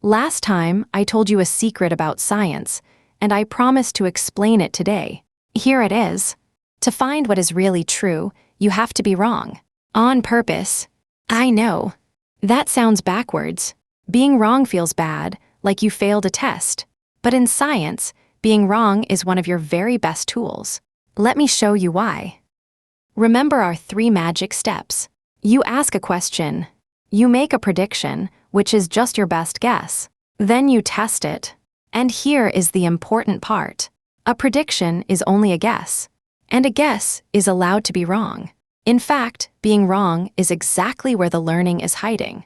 Last time, I told you a secret about science, and I promised to explain it today. Here it is. To find what is really true, you have to be wrong. On purpose. I know. That sounds backwards. Being wrong feels bad, like you failed a test. But in science, being wrong is one of your very best tools. Let me show you why. Remember our 3 magic steps. You ask a question. You make a prediction, which is just your best guess. Then you test it. And here is the important part. A prediction is only a guess. And a guess is allowed to be wrong. In fact, being wrong is exactly where the learning is hiding.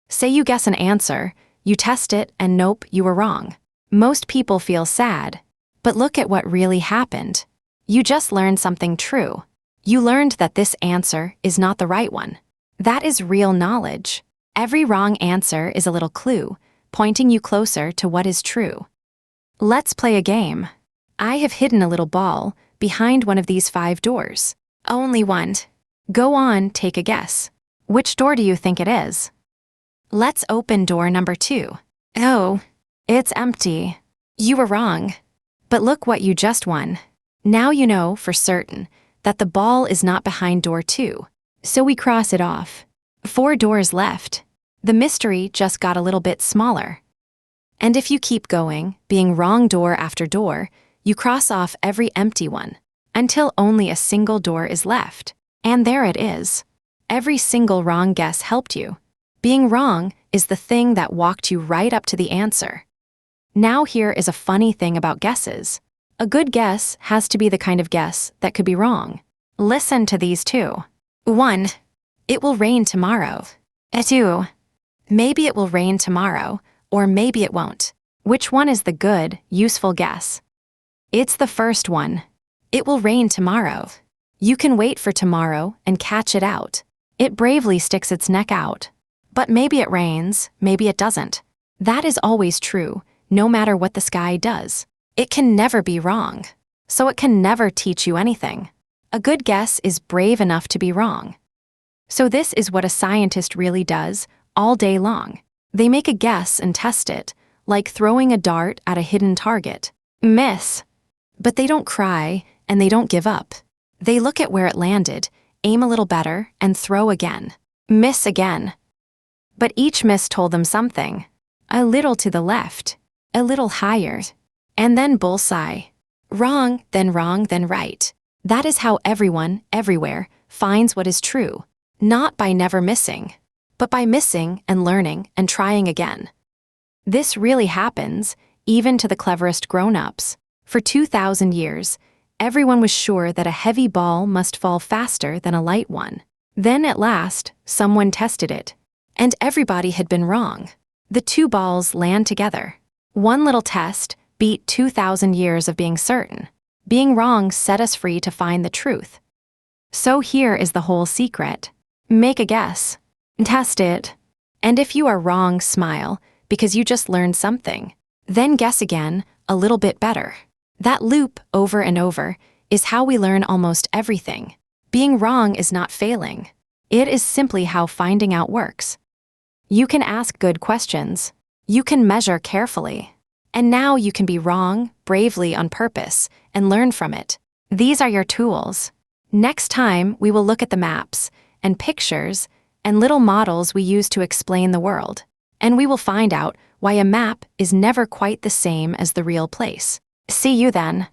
Say you guess an answer, you test it, and nope, you were wrong. Most people feel sad. But look at what really happened. You just learned something true. You learned that this answer is not the right one. That is real knowledge. Every wrong answer is a little clue, pointing you closer to what is true. Let's play a game. I have hidden a little ball behind one of these 5 doors. Only one. Go on, take a guess. Which door do you think it is? Let's open door number 2. Oh, it's empty. You were wrong. But look what you just won. Now you know for certain that the ball is not behind door 2. So we cross it off. 4 doors left. The mystery just got a little bit smaller. And if you keep going, being wrong door after door, you cross off every empty one, until only a single door is left. And there it is. Every single wrong guess helped you. Being wrong is the thing that walked you right up to the answer. Now here is a funny thing about guesses. A good guess has to be the kind of guess that could be wrong. Listen to these 2. 1. It will rain tomorrow. 2. Maybe it will rain tomorrow, or maybe it won't. Which one is the good, useful guess? It's the first one. It will rain tomorrow. You can wait for tomorrow and catch it out. It bravely sticks its neck out. But maybe it rains, maybe it doesn't. That is always true, no matter what the sky does. It can never be wrong. So it can never teach you anything. A good guess is brave enough to be wrong. So this is what a scientist really does all day long. They make a guess and test it, like throwing a dart at a hidden target. Miss. But they don't cry, and they don't give up. They look at where it landed, aim a little better, and throw again. Miss again. But each miss told them something. A little to the left, a little higher, and then bullseye. Wrong, then right. That is how everyone, everywhere, finds what is true. Not by never missing, but by missing and learning and trying again. This really happens, even to the cleverest grown-ups. For 2,000 years, everyone was sure that a heavy ball must fall faster than a light one. Then at last, someone tested it. And everybody had been wrong. The 2 balls land together. One little test beat 2,000 years of being certain. Being wrong set us free to find the truth. So here is the whole secret. Make a guess. Test it. And if you are wrong, smile, because you just learned something. Then guess again, a little bit better. That loop, over and over, is how we learn almost everything. Being wrong is not failing. It is simply how finding out works. You can ask good questions. You can measure carefully. And now you can be wrong, bravely on purpose, and learn from it. These are your tools. Next time, we will look at the maps, and pictures, and little models we use to explain the world. And we will find out why a map is never quite the same as the real place. See you then.